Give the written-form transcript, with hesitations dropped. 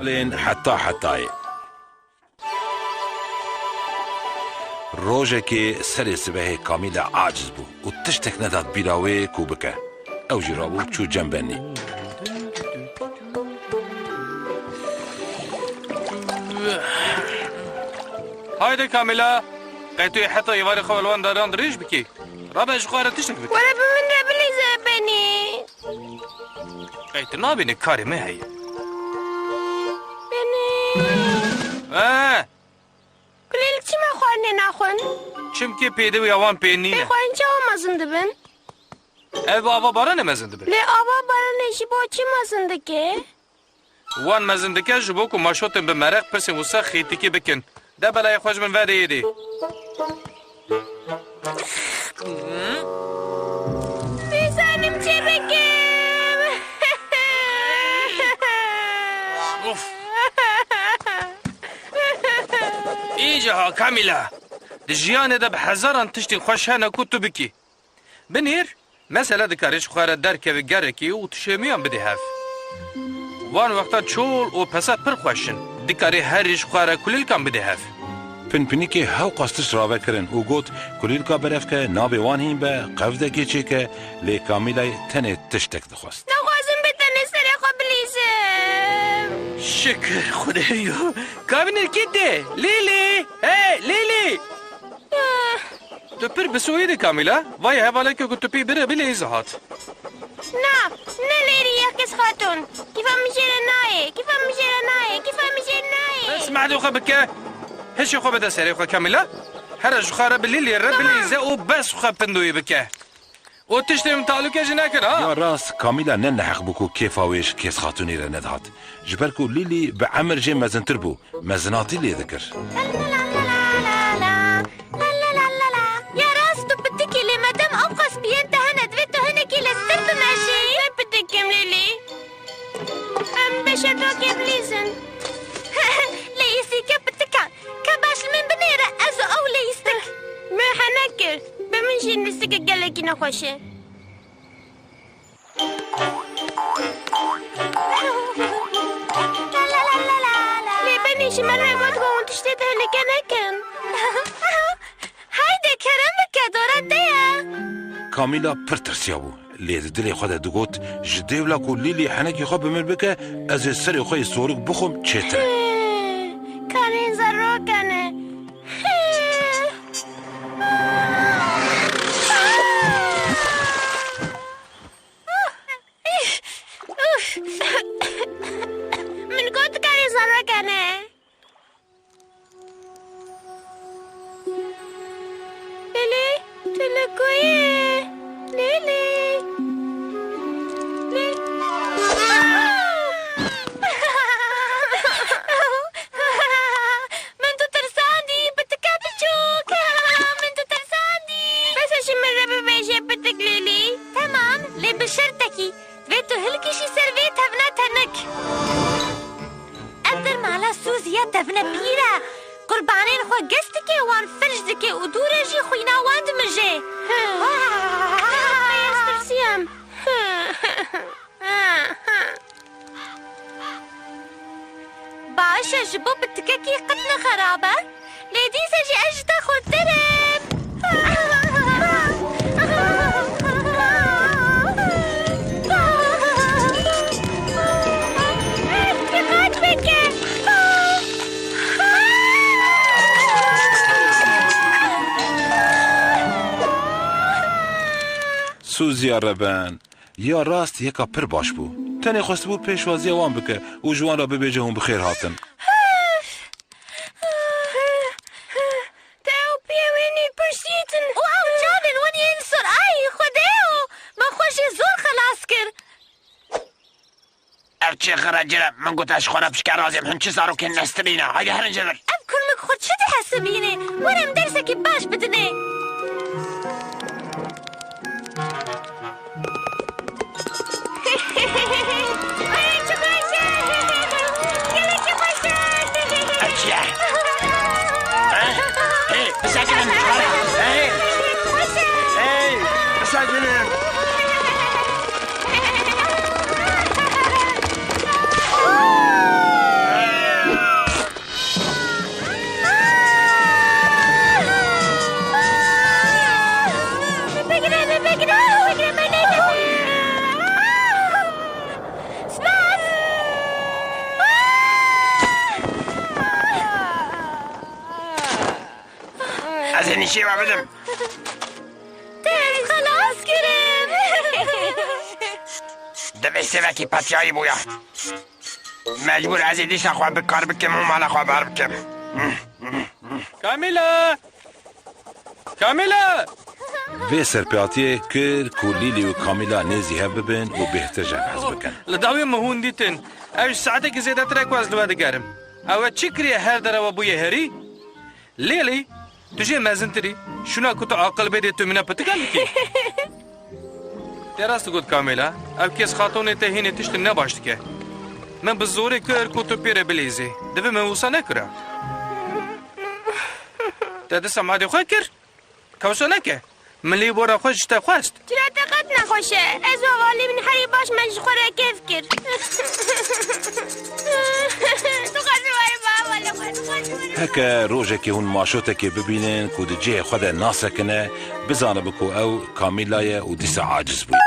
لين حتى روجك سري سبه كاملة عاجز بو وتشتك ندات بيراوي كوبكه او جرابو شو جنبني هايدا كاملة قيتو حتى يواري خوالوان داران دريش بكي رابع شخوارة تشتك بكي ورا بمن رابلي زبني قيتو نابيني كاري ما هي بني كليل چی ما خوانه نخون؟ چمکی پیده و یوان پینینه بخوان چه مزنده بن؟ ev ava barane mezindi be. Le ava barane ji bo çi mezindike? Wan mezindike ji bo ku maşotin bi meraq pirsên wisa xêtikî bikin. De belayê xweş min vedê yêdî. Bizanim çi bikim. Uf. İyice ha Kamila. Di jiyanê de bi hezaran tiştên xweş hene ku tu bikî. Binêr mesela dikarî ji xwe re derkevî gerekî û tişemiyan bidî hev. Van wexta çol û pesat pir xweş in. Dikarî herî ji xwe re kulîlkan bidî hev. Pinpinîkê hew qastiş ravekirin û got kulîlka berevke navê wan hîn be qevdekê çêke lê Kamîlayê tenê tiştek dixwast. Nexwazim bi tenê serê xwe bilîzim. Şükür Xwedayê. Kavînê kê de? Lîlî! Hey Lîlî! Tu pir bisoyî dî Kamîla? Vay hevaleke ku tu pî bire bilêze hat. Na, ne lêrî yekis xatun. Kîfa mijêre nayê, kîfa mijêre nayê, kîfa mijêre nayê. Esmع xwe bike. Hişê xwe bide serê xwe Kamîla. Here ji xwe re bi Lîlî re bilêze û bes xwe pindoyê bike. û tiştê min talûkê jî nekir ha? Ya rast Kamîla ne neheq bû ku kêfa wê ji kês xatunî re nedihat. Ji ber ku Lîlî bi emer jê mezintir bû. Mezinatî lê dikir. Ya rast tu pitikî lê medem ew qas biyên te hene divê tu hinekî li stir bimeşî. Ne pitikim Lîlî? Em beşedokê bilîzin. Lêyîsîke pitikan. Ke baş li min binêre ez û ew lêyîstik. Me henekir. Bi min jî lîstikek gelekî nexweş e. Lê benê ji me re vat hûn tiştê te hineke nekin. Haydi kerem bike dora te ye. Kamîla pir tirsiya bû. Lê di dilê xwe de digot ji dêvla ku Lîlî henekî xwe bi min bike ez ê serê xwe yê sorûk bixwim çêtir e. Karên zarrokan e. Min got karên zarrokan e. Lîlî, tu li ku yî? Lîlî. Min tu tirsandî, pitika biçûk. Min tu tirsandî. Bes jî min re bibêje pitik Lîlî. Temam, lê bi şertekî. Divê tu hilkişî ser vê tevne tenik. Ev dermala Sûziya tevne pîr e. Qurbanên xwe gest dike wan firj dike û dûre jî xwîna wan dimije. Ez tirsiyam. Baş e ji bo pitikekî qet nexerab e. Lê dîsa jî ez ji te xurtir im. Diqet bike. Sûziya reben ya rast yeka pir baş bû. Tenê xwestibû pêşwaziya wan bike û ji wan re bibêje hûn bi xêr hatin. Te ew piyewênî pirsîtin. û ew canên wan yên sur. Ay Xwedayê min xwe jî zor xelas kir. Ev çê xeracire min got ez ji xwe re pişke razêm hin çi zarokên nestirîne. Haydi herin jê vir. Ev kurmik xwe çi dihesibîne? Werem dersekî baş bidine. Ay çi xweş e. Gelek çi xweş e. Ev çi ye? Hey, bisecinin xwara. Hey, Xweş e. hey, bisecinin. از نیشی و بدم تهری خلاص کرم دبی سوکی پتیایی بویا مجبور از دیش خواه بکار بکم و مال خواه بر بکم کامیلا وی سرپیاتیه کر کو لیلی و کامیلا نیزی هف ببین و بهتر جمعز بکن. لداوی مهون دیتن اوش ساعته که زیده ترک واز دو دگرم او چی کریه هر در و بوی هری لیلی تجه مزن تری شنا کتو عقل بیده تو منه پتگل کی دراست گود کامیلا او کس خاتون تهینه تشت نباشت که من بزوری کر کتو پیره بلیزی دوی موسا نکره داده سمادی خواه کر کوسو نکه ملی بورا خوش تا خواست چرا تقد نخوشه از والی من هری باش مجش خوره کیف کر تو قدر واری بابا هکا روژه که هون ماشوته که ببینن که دی جه خود ناسکنه بزانه بکو او کامیلایه و دیسا عاجز بود.